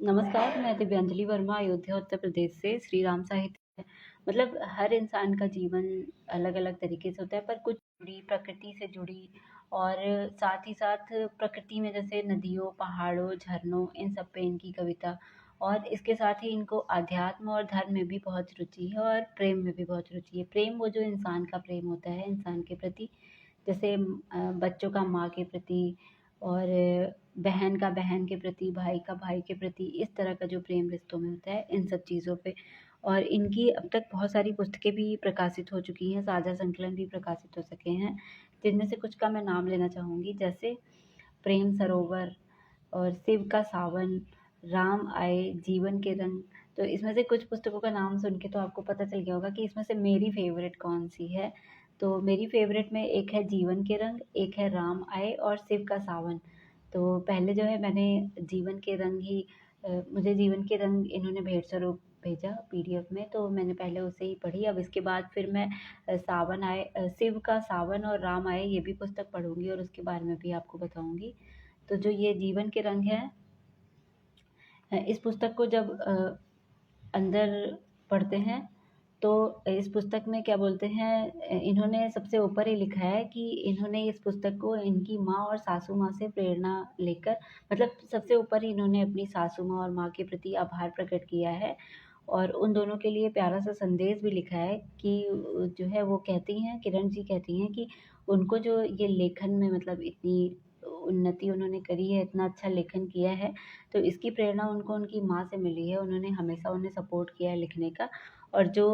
नमस्कार, मैं दिव्यांजलि वर्मा अयोध्या उत्तर प्रदेश से। श्री राम साहित्य मतलब हर इंसान का जीवन अलग-अलग तरीके से होता है, पर कुछ जुड़ी प्रकृति से जुड़ी और साथ ही साथ प्रकृति में जैसे नदियों, पहाड़ों, झरनों इन सब पे इनकी कविता और इसके साथ ही इनको अध्यात्म और धर्म में भी बहुत रुचि है और प्रेम में भी बहुत रुचि है। प्रेम वो जो इंसान का प्रेम होता है इंसान के प्रति, जैसे बच्चों का माँ के प्रति और बहन का बहन के प्रति, भाई का भाई के प्रति, इस तरह का जो प्रेम रिश्तों में होता है, इन सब चीज़ों पे। और इनकी अब तक बहुत सारी पुस्तकें भी प्रकाशित हो चुकी हैं, साझा संकलन भी प्रकाशित हो सके हैं, जिनमें से कुछ का मैं नाम लेना चाहूँगी, जैसे प्रेम सरोवर और शिव का सावन, राम आए, जीवन के रंग। तो इसमें से कुछ पुस्तकों का नाम सुन के तो आपको पता चल गया होगा कि इसमें से मेरी फ़ेवरेट कौन-सी है। तो मेरी फ़ेवरेट में एक है जीवन के रंग, एक है राम आए और शिव का सावन। तो पहले जो है मैंने जीवन के रंग ही मुझे जीवन के रंग इन्होंने भेंट स्वरूप भेजा पीडीएफ में, तो मैंने पहले उसे ही पढ़ी। अब इसके बाद फिर मैं शिव का सावन और राम आए ये भी पुस्तक पढ़ूँगी और उसके बारे में भी आपको बताऊँगी। तो जो ये जीवन के रंग है, इस पुस्तक को जब अंदर पढ़ते हैं तो इस पुस्तक में क्या बोलते हैं, इन्होंने सबसे ऊपर ही लिखा है कि इन्होंने इस पुस्तक को इनकी माँ और सासू माँ से प्रेरणा लेकर, मतलब सबसे ऊपर ही इन्होंने अपनी सासू माँ और माँ के प्रति आभार प्रकट किया है और उन दोनों के लिए प्यारा सा संदेश भी लिखा है कि जो है वो कहती हैं, किरण जी कहती हैं कि उनको जो ये लेखन में मतलब इतनी उन्नति उन्होंने करी है, इतना अच्छा लेखन किया है, तो इसकी प्रेरणा उनको उनकी माँ से मिली है। उन्होंने हमेशा उन्हें सपोर्ट किया है लिखने का और जो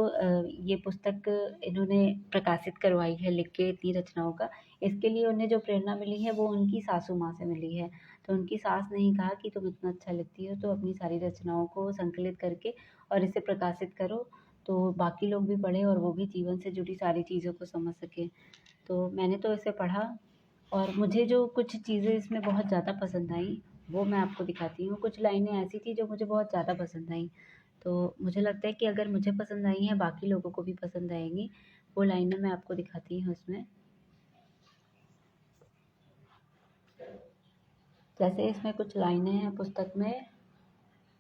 ये पुस्तक इन्होंने प्रकाशित करवाई है लिख के इतनी रचनाओं का, इसके लिए उन्हें जो प्रेरणा मिली है वो उनकी सासू माँ से मिली है। तो उनकी सास ने ही कहा कि तुम इतना अच्छा लिखती हो तो अपनी सारी रचनाओं को संकलित करके और इसे प्रकाशित करो, तो बाकी लोग भी पढ़ें और वो भी जीवन से जुड़ी सारी चीज़ों को समझ सकें। तो मैंने तो इसे पढ़ा और मुझे जो कुछ चीज़ें इसमें बहुत ज़्यादा पसंद आईं, वो मैं आपको दिखाती हूँ। कुछ लाइनें ऐसी थी जो मुझे बहुत ज़्यादा पसंद आईं। तो मुझे लगता है कि अगर मुझे पसंद आई हैं, बाकी लोगों को भी पसंद आएँगी। वो लाइनें मैं आपको दिखाती हूँ इसमें। जैसे इसमें कुछ लाइनें हैं पुस्तक में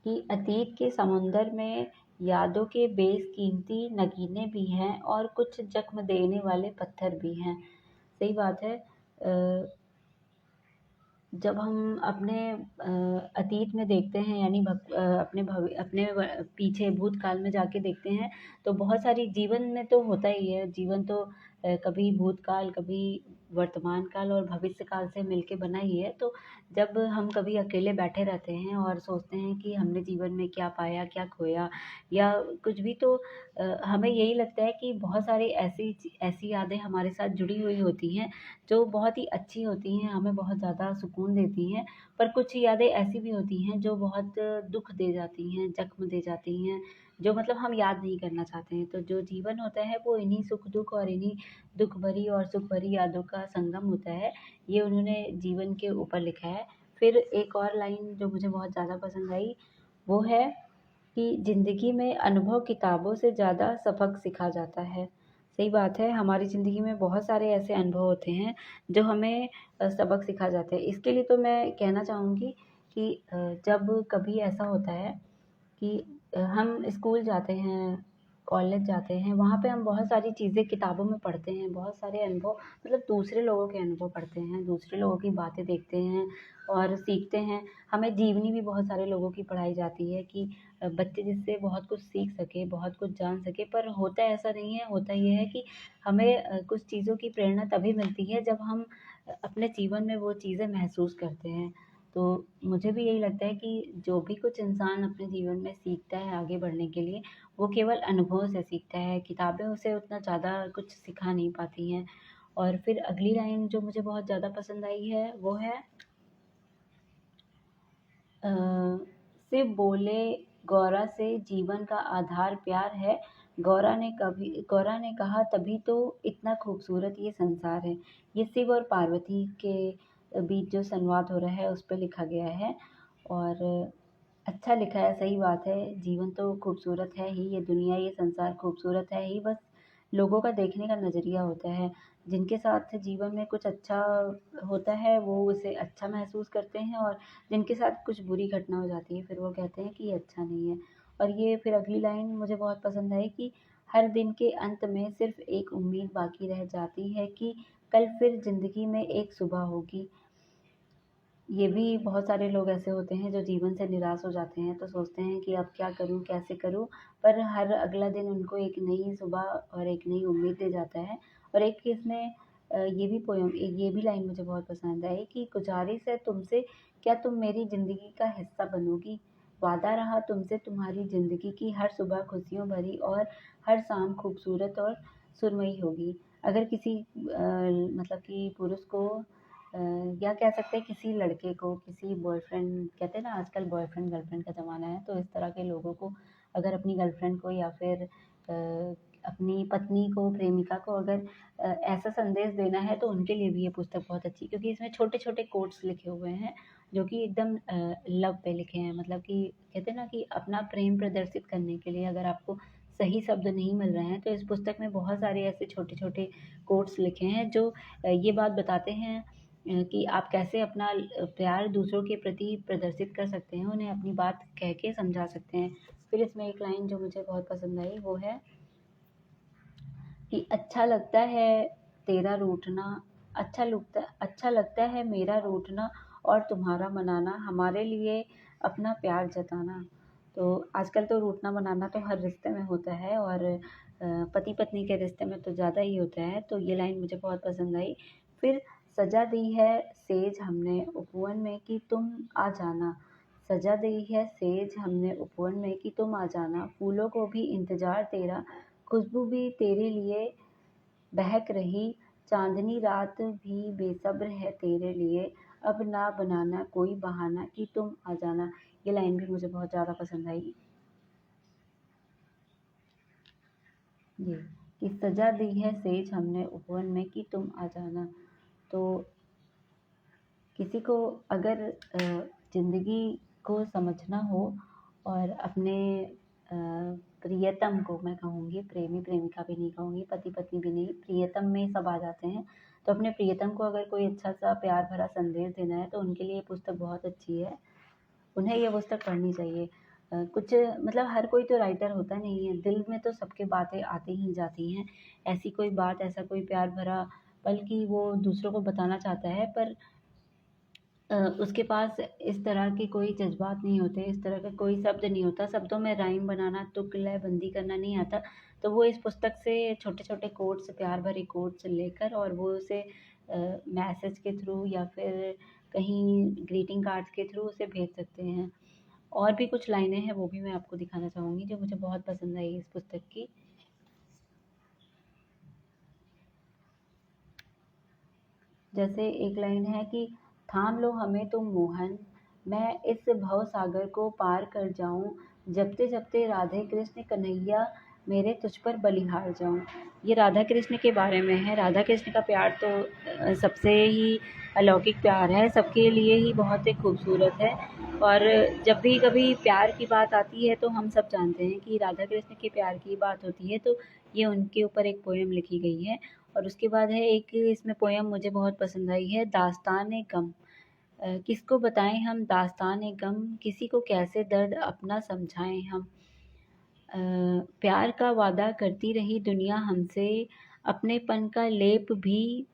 कि अतीत के समुंदर में यादों के बेशकीमती नगीने भी हैं और कुछ जख्म देने वाले पत्थर भी हैं। सही बात है। जब हम अपने अतीत में देखते हैं, यानी अपने पीछे भूतकाल में जाके देखते हैं, तो बहुत सारी जीवन में तो होता ही है। जीवन तो कभी भूतकाल, कभी वर्तमान काल और भविष्य काल से मिलके बना ही है। तो जब हम कभी अकेले बैठे रहते हैं और सोचते हैं कि हमने जीवन में क्या पाया, क्या खोया या कुछ भी, तो हमें यही लगता है कि बहुत सारी ऐसी यादें हमारे साथ जुड़ी हुई होती हैं जो बहुत ही अच्छी होती हैं, हमें बहुत ज़्यादा सुकून देती हैं। पर कुछ यादें ऐसी भी होती हैं जो बहुत दुःख दे जाती हैं, ज़ख्म दे जाती हैं, जो मतलब हम याद नहीं करना चाहते हैं। तो जो जीवन होता है वो इन्हीं सुख-दुःख और इन्हीं दुःख भरी और सुख भरी यादों का संगम होता है। ये उन्होंने जीवन के ऊपर लिखा है। फिर एक और लाइन जो मुझे बहुत ज़्यादा पसंद आई, वो है कि ज़िंदगी में अनुभव किताबों से ज़्यादा सबक सिखा जाता है। सही बात है, हमारी ज़िंदगी में बहुत सारे ऐसे अनुभव होते हैं जो हमें सबक सिखा जाते हैं। इसके लिए तो मैं कहना चाहूँगी कि जब कभी ऐसा होता है कि हम स्कूल जाते हैं, कॉलेज जाते हैं, वहाँ पे हम बहुत सारी चीज़ें किताबों में पढ़ते हैं, बहुत सारे अनुभव मतलब दूसरे लोगों के अनुभव पढ़ते हैं, दूसरे लोगों की बातें देखते हैं और सीखते हैं। हमें जीवनी भी बहुत सारे लोगों की पढ़ाई जाती है कि बच्चे जिससे बहुत कुछ सीख सकें, बहुत कुछ जान सकें, पर होता ऐसा नहीं है। होता ये है कि हमें कुछ चीज़ों की प्रेरणा तभी मिलती है जब हम अपने जीवन में वो चीज़ें महसूस करते हैं। तो मुझे भी यही लगता है कि जो भी कुछ इंसान अपने जीवन में सीखता है आगे बढ़ने के लिए, वो केवल अनुभव से सीखता है, किताबें उसे उतना ज़्यादा कुछ सिखा नहीं पाती हैं। और फिर अगली लाइन जो मुझे बहुत ज़्यादा पसंद आई है, वो है अ, शिव बोले गौरा से जीवन का आधार प्यार है। गौरा ने कहा तभी तो इतना खूबसूरत ये संसार है। ये शिव और पार्वती के बीच जो संवाद हो रहा है उस पे लिखा गया है और अच्छा लिखा है। सही बात है, जीवन तो खूबसूरत है ही, ये दुनिया ये संसार खूबसूरत है ही, बस लोगों का देखने का नज़रिया होता है। जिनके साथ जीवन में कुछ अच्छा होता है वो उसे अच्छा महसूस करते हैं, और जिनके साथ कुछ बुरी घटना हो जाती है फिर वो कहते हैं कि ये अच्छा नहीं है। और ये फिर अगली लाइन मुझे बहुत पसंद आई कि हर दिन के अंत में सिर्फ एक उम्मीद बाकी रह जाती है कि कल फिर ज़िंदगी में एक सुबह होगी। ये भी बहुत सारे लोग ऐसे होते हैं जो जीवन से निराश हो जाते हैं, तो सोचते हैं कि अब क्या करूँ, कैसे करूँ? पर हर अगला दिन उनको एक नई सुबह और एक नई उम्मीद दे जाता है। और एक इसमें ये भी पोएम, ये भी लाइन मुझे बहुत पसंद आई कि गुज़ारिश है तुमसे, क्या तुम मेरी ज़िंदगी का हिस्सा बनोगी? वादा रहा तुमसे तुम्हारी ज़िंदगी की हर सुबह खुशियों भरी और हर शाम खूबसूरत और सुरमई होगी। अगर किसी मतलब कि पुरुष को या कह सकते हैं किसी लड़के को, किसी बॉयफ्रेंड, कहते हैं ना आजकल बॉयफ्रेंड गर्लफ्रेंड का ज़माना है, तो इस तरह के लोगों को अगर अपनी गर्लफ्रेंड को या फिर अपनी पत्नी को, प्रेमिका को अगर ऐसा संदेश देना है तो उनके लिए भी ये पुस्तक बहुत अच्छी, क्योंकि इसमें छोटे छोटे कोट्स लिखे हुए हैं जो कि एकदम लव पे लिखे हैं। मतलब कि कहते हैं ना कि अपना प्रेम प्रदर्शित करने के लिए अगर आपको सही शब्द नहीं मिल रहे हैं तो इस पुस्तक में बहुत सारे ऐसे छोटे छोटे कोट्स लिखे हैं जो ये बात बताते हैं कि आप कैसे अपना प्यार दूसरों के प्रति प्रदर्शित कर सकते हैं, उन्हें अपनी बात कह के समझा सकते हैं। फिर इसमें एक लाइन जो मुझे बहुत पसंद आई वो है कि अच्छा लगता है तेरा रूठना, अच्छा लगता है मेरा रूठना और तुम्हारा मनाना, हमारे लिए अपना प्यार जताना। तो आजकल तो रूठना मनाना तो हर रिश्ते में होता है, और पति पत्नी के रिश्ते में तो ज़्यादा ही होता है। तो ये लाइन मुझे बहुत पसंद आई। फिर सजा दी है सेज हमने उपवन में कि तुम आ जाना, सजा दी है सेज हमने उपवन में कि तुम आ जाना, फूलों को भी इंतजार तेरा, खुशबू भी तेरे लिए बहक रही, चांदनी रात भी बेसब्र है तेरे लिए, अब ना बनाना कोई बहाना कि तुम आ जाना। ये लाइन भी मुझे बहुत ज़्यादा पसंद आई। जी, कि सजा दी है सेज हमने उपवन में कि तुम आ जाना। तो किसी को अगर ज़िंदगी को समझना हो और अपने प्रियतम को, मैं कहूँगी प्रेमी प्रेमिका भी नहीं कहूँगी, पति पत्नी भी नहीं, प्रियतम में सब आ जाते हैं। तो अपने प्रियतम को अगर कोई अच्छा सा प्यार भरा संदेश देना है तो उनके लिए ये पुस्तक बहुत अच्छी है, उन्हें ये पुस्तक पढ़नी चाहिए। कुछ मतलब हर कोई तो राइटर होता नहीं है, दिल में तो सबके बातें आती ही जाती हैं। ऐसी कोई बात, ऐसा कोई प्यार भरा पल कि वो दूसरों को बताना चाहता है, पर उसके पास इस तरह के कोई जज़्बात नहीं होते, इस तरह का कोई शब्द नहीं होता, शब्दों में राइम बनाना, तुक, लय, बंदी करना नहीं आता। तो वो इस पुस्तक से छोटे-छोटे कोट्स, प्यार भरे कोट्स लेकर और वो उसे मैसेज के थ्रू या फिर कहीं ग्रीटिंग कार्ड्स के थ्रू उसे भेज सकते हैं। और भी कुछ लाइनें हैं वो भी मैं आपको दिखाना चाहूँगी जो मुझे बहुत पसंद आई इस पुस्तक की। जैसे एक लाइन है कि थाम लो हमें तुम मोहन, मैं इस भव सागर को पार कर जाऊं, जपते जपते राधे कृष्ण कन्हैया मेरे तुझ पर बलिहार जाऊं। ये राधा कृष्ण के बारे में है। राधा कृष्ण का प्यार तो सबसे ही अलौकिक प्यार है, सबके लिए ही बहुत ही खूबसूरत है। और जब भी कभी प्यार की बात आती है तो हम सब जानते हैं कि राधा कृष्ण के प्यार की बात होती है, तो ये उनके ऊपर एक पोएम लिखी गई है। और उसके बाद है एक इसमें पोएम मुझे बहुत पसंद आई है, दास्तान गम। किसको बताएं हम दास्तान गम, किसी को कैसे दर्द अपना समझाएं हम। प्यार का वादा करती रही दुनिया हमसे, अपनेपन का लेप भी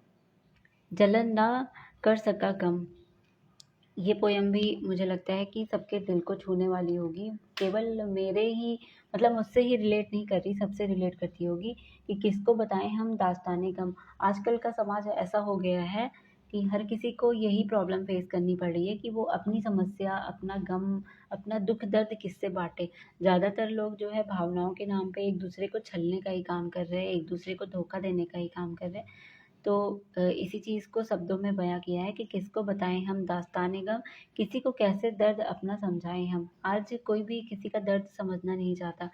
जलन ना कर सका कम। ये पोएम भी मुझे लगता है कि सबके दिल को छूने वाली होगी। केवल मेरे ही मतलब मुझसे ही रिलेट नहीं कर रही, सबसे रिलेट करती होगी कि किसको बताएं हम दास्ताने गम। आजकल का समाज ऐसा हो गया है कि हर किसी को यही प्रॉब्लम फेस करनी पड़ रही है कि वो अपनी समस्या, अपना गम, अपना दुख दर्द किससे बांटे। ज़्यादातर लोग जो है भावनाओं के नाम पे एक दूसरे को छलने का ही काम कर रहे हैं, एक दूसरे को धोखा देने का ही काम कर रहे हैं। तो इसी चीज़ को शब्दों में बयाँ किया है कि किसको बताएँ हम दास्तान गम, किसी को कैसे दर्द अपना समझाएँ हम। आज कोई भी किसी का दर्द समझना नहीं चाहता,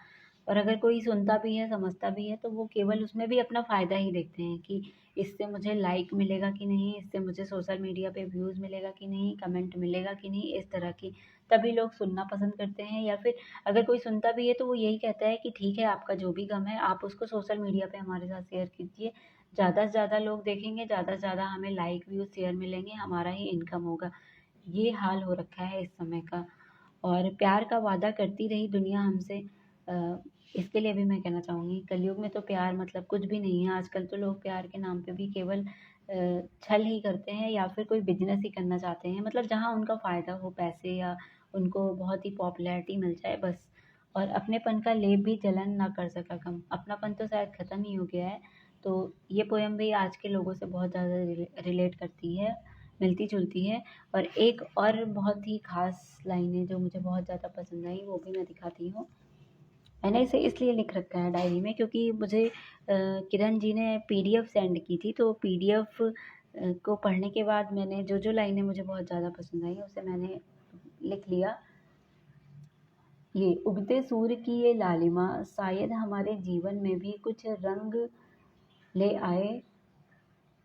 और अगर कोई सुनता भी है, समझता भी है, तो वो केवल उसमें भी अपना फ़ायदा ही देखते हैं कि इससे मुझे लाइक मिलेगा कि नहीं, इससे मुझे सोशल मीडिया पे व्यूज़ मिलेगा कि नहीं, कमेंट मिलेगा कि नहीं, इस तरह की। तभी लोग सुनना पसंद करते हैं, या फिर अगर कोई सुनता भी है तो वो यही कहता है कि ठीक है, आपका जो भी गम है आप उसको सोशल मीडिया पे हमारे साथ शेयर कीजिए, ज़्यादा से ज़्यादा लोग देखेंगे, ज़्यादा से ज़्यादा हमें लाइक, व्यूज़, शेयर मिलेंगे, हमारा ही इनकम होगा। ये हाल हो रखा है इस समय का। और प्यार का वादा करती रही दुनिया हमसे। अ, इसके लिए भी मैं कहना चाहूँगी, कलयुग में तो प्यार मतलब कुछ भी नहीं है। आजकल तो लोग प्यार के नाम पे भी केवल छल ही करते हैं या फिर कोई बिज़नेस ही करना चाहते हैं। मतलब जहाँ उनका फ़ायदा हो, पैसे या उनको बहुत ही पॉपुलैरिटी मिल जाए बस। और अपनेपन का लेप भी जलन ना कर सका कम। अपनापन तो शायद ख़त्म ही हो गया है। तो ये पोएम भी आज के लोगों से बहुत ज़्यादा रिलेट करती है, मिलती-जुलती है। और एक और बहुत ही ख़ास लाइनें जो मुझे बहुत ज़्यादा पसंद आई, वो भी मैं दिखाती हूँ। मैंने इसे इसलिए लिख रखा है डायरी में क्योंकि मुझे किरण जी ने पीडीएफ सेंड की थी, तो पीडीएफ को पढ़ने के बाद मैंने जो लाइनें मुझे बहुत ज़्यादा पसंद आई उसे मैंने लिख लिया। ये उगते सूर्य की ये लालिमा शायद हमारे जीवन में भी कुछ रंग ले आए,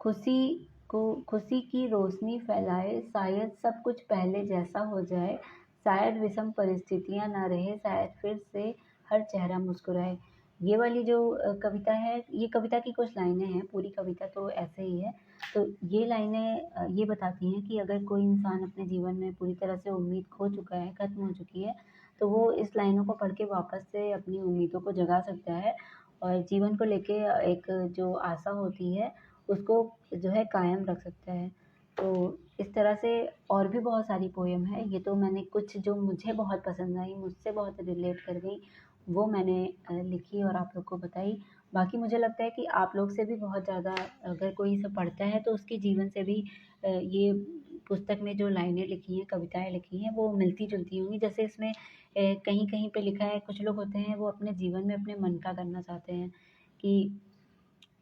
खुशी को खुशी की रोशनी फैलाए, शायद सब कुछ पहले जैसा हो जाए, शायद विषम परिस्थितियाँ ना रहे, शायद फिर से हर चेहरा मुस्कुराए। ये वाली जो कविता है, ये कविता की कुछ लाइनें हैं, पूरी कविता तो ऐसे ही है। तो ये लाइनें ये बताती हैं कि अगर कोई इंसान अपने जीवन में पूरी तरह से उम्मीद खो चुका है, खत्म हो चुकी है, तो वो इस लाइनों को पढ़ के वापस से अपनी उम्मीदों को जगा सकता है और जीवन को लेके एक जो आशा होती है उसको जो है कायम रख सकता है। तो इस तरह से और भी बहुत सारी पोएम है। ये तो मैंने कुछ जो मुझे बहुत पसंद आई, मुझसे बहुत रिलेट कर गई, वो मैंने लिखी और आप लोग को बताई। बाकी मुझे लगता है कि आप लोग से भी बहुत ज़्यादा अगर कोई इसे पढ़ता है तो उसके जीवन से भी ये पुस्तक में जो लाइनें लिखी हैं, कविताएँ लिखी हैं, वो मिलती-जुलती होंगी। जैसे इसमें कहीं-कहीं पे लिखा है, कुछ लोग होते हैं वो अपने जीवन में अपने मन का करना चाहते हैं कि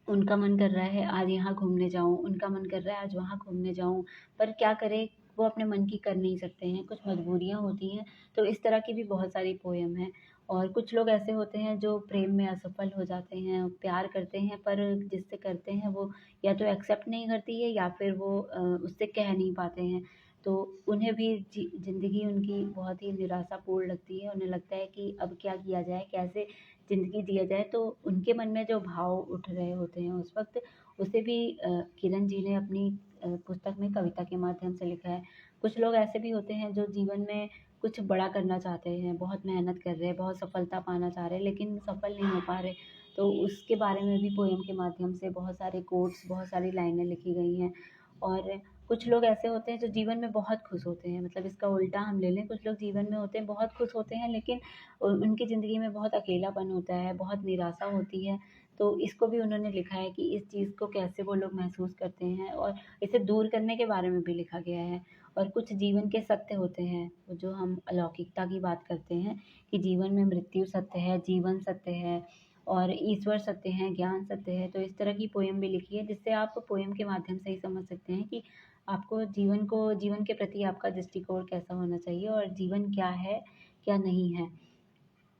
उनका मन कर रहा है आज यहाँ घूमने जाऊँ, उनका मन कर रहा है आज वहाँ घूमने जाऊँ, पर क्या करें, वो अपने मन की कर नहीं सकते हैं, कुछ मजबूरियाँ होती हैं। तो इस तरह की भी बहुत सारी पोएम हैं। और कुछ लोग ऐसे होते हैं जो प्रेम में असफल हो जाते हैं, प्यार करते हैं पर जिससे करते हैं वो या तो एक्सेप्ट नहीं करती है या फिर वो उससे कह नहीं पाते हैं। तो उन्हें भी ज़िंदगी उनकी बहुत ही निराशापूर्ण लगती है। उन्हें लगता है कि अब क्या किया जाए, कैसे ज़िंदगी जिया जाए, तो उनके मन में जो भाव उठ रहे होते हैं उस वक़्त, उसे भी किरण जी ने अपनी पुस्तक में कविता के माध्यम से लिखा है। कुछ लोग ऐसे भी होते हैं जो जीवन में कुछ बड़ा करना चाहते हैं, बहुत मेहनत कर रहे हैं, बहुत सफलता पाना चाह रहे हैं, लेकिन सफल नहीं हो पा रहे। तो उसके बारे में भी पोएम के माध्यम से बहुत सारे कोट्स, बहुत सारी लाइनें लिखी गई हैं। और कुछ लोग ऐसे होते हैं जो जीवन में बहुत खुश होते हैं, मतलब इसका उल्टा हम ले लें, कुछ लोग जीवन में होते हैं, बहुत खुश होते हैं, लेकिन उनकी ज़िंदगी में बहुत अकेलापन होता है, बहुत निराशा होती है। तो इसको भी उन्होंने लिखा है कि इस चीज़ को कैसे वो लोग महसूस करते हैं और इसे दूर करने के बारे में भी लिखा गया है। और कुछ जीवन के सत्य होते हैं, वो जो हम अलौकिकता की बात करते हैं कि जीवन में मृत्यु सत्य है, जीवन सत्य है और ईश्वर सत्य है, ज्ञान सत्य है। तो इस तरह की पोएम भी लिखी है, जिससे आप पोएम के माध्यम से ही समझ सकते हैं कि आपको जीवन के प्रति आपका दृष्टिकोण कैसा होना चाहिए और जीवन क्या है, क्या नहीं है।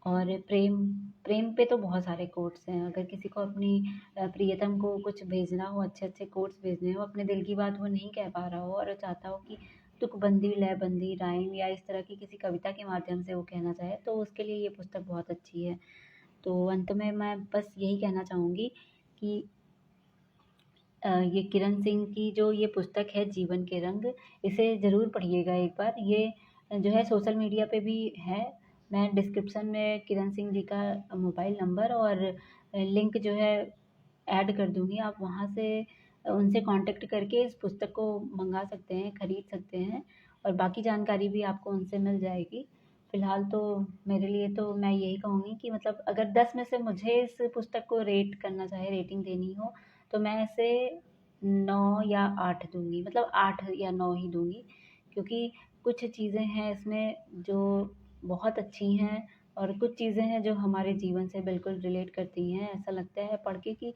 और प्रेम प्रेम पे तो बहुत सारे कोट्स हैं। अगर किसी को अपनी प्रियतम को कुछ भेजना हो, अच्छे-अच्छे कोट्स भेजने हो, अपने दिल की बात वो नहीं कह पा रहा हो और वो चाहता हो कि तुकबंदी, लयबंदी, राइम या इस तरह की किसी कविता के माध्यम से वो कहना चाहे, तो उसके लिए ये पुस्तक बहुत अच्छी है। तो अंत में मैं बस यही कहना चाहूँगी कि ये किरण सिंह की जो ये पुस्तक है जीवन के रंग, इसे ज़रूर पढ़िएगा एक बार। ये जो है सोशल मीडिया पे भी है। मैं डिस्क्रिप्शन में किरण सिंह जी का मोबाइल नंबर और लिंक जो है ऐड कर दूँगी। आप वहाँ से उनसे कॉन्टैक्ट करके इस पुस्तक को मँगा सकते हैं, खरीद सकते हैं और बाकी जानकारी भी आपको उनसे मिल जाएगी। फ़िलहाल तो मेरे लिए तो मैं यही कहूँगी कि मतलब अगर 10 में से मुझे इस पुस्तक को रेट करना चाहे, रेटिंग देनी हो, तो मैं इसे 9 या 8 दूँगी, मतलब 8 या 9 ही दूँगी, क्योंकि कुछ चीज़ें हैं इसमें जो बहुत अच्छी हैं और कुछ चीज़ें हैं जो हमारे जीवन से बिल्कुल रिलेट करती हैं। ऐसा लगता है पढ़ के कि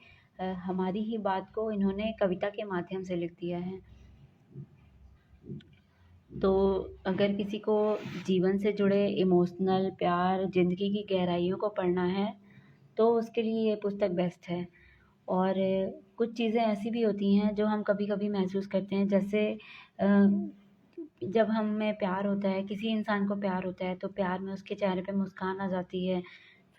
हमारी ही बात को इन्होंने कविता के माध्यम से लिख दिया है। तो अगर किसी को जीवन से जुड़े इमोशनल, प्यार, ज़िंदगी की गहराइयों को पढ़ना है, तो उसके लिए ये पुस्तक बेस्ट है। और कुछ चीज़ें ऐसी भी होती हैं जो हम कभी-कभी महसूस करते हैं, जैसे जब हमें प्यार होता है, किसी इंसान को प्यार होता है, तो प्यार में उसके चेहरे पे मुस्कान आ जाती है।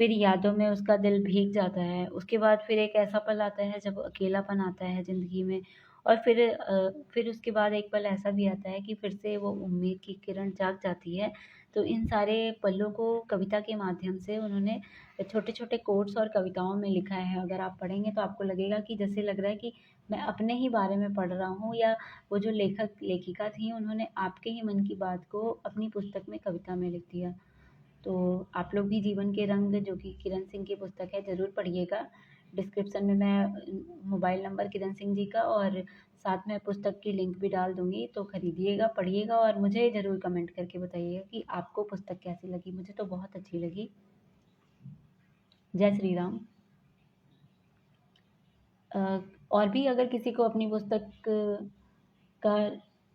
फिर यादों में उसका दिल भीग जाता है। उसके बाद फिर एक ऐसा पल आता है जब अकेलापन आता है ज़िंदगी में, और फिर उसके बाद एक पल ऐसा भी आता है कि फिर से वो उम्मीद की किरण जाग जाती है। तो इन सारे पलों को कविता के माध्यम से उन्होंने छोटे-छोटे कोट्स और कविताओं में लिखा है। अगर आप पढ़ेंगे तो आपको लगेगा कि जैसे लग रहा है कि मैं अपने ही बारे में पढ़ रहा हूँ, या वो जो लेखक-लेखिका थीं उन्होंने आपके ही मन की बात को अपनी पुस्तक में कविता में लिख दिया। तो आप लोग भी जीवन के रंग, जो कि किरण सिंह की पुस्तक है, ज़रूर पढ़िएगा। डिस्क्रिप्शन में मैं मोबाइल नंबर किरण सिंह जी का और साथ में पुस्तक की लिंक भी डाल दूँगी, तो खरीदिएगा, पढ़िएगा और मुझे ज़रूर कमेंट करके बताइएगा कि आपको पुस्तक कैसी लगी। मुझे तो बहुत अच्छी लगी। जय श्री राम। अ, और भी अगर किसी को अपनी पुस्तक का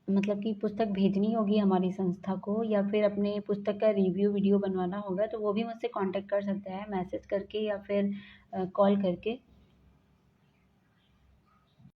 मतलब कि पुस्तक भेजनी होगी हमारी संस्था को, या फिर अपने पुस्तक का रिव्यू वीडियो बनवाना होगा, तो वो भी मुझसे कांटेक्ट कर सकता है मैसेज करके या फिर कॉल करके।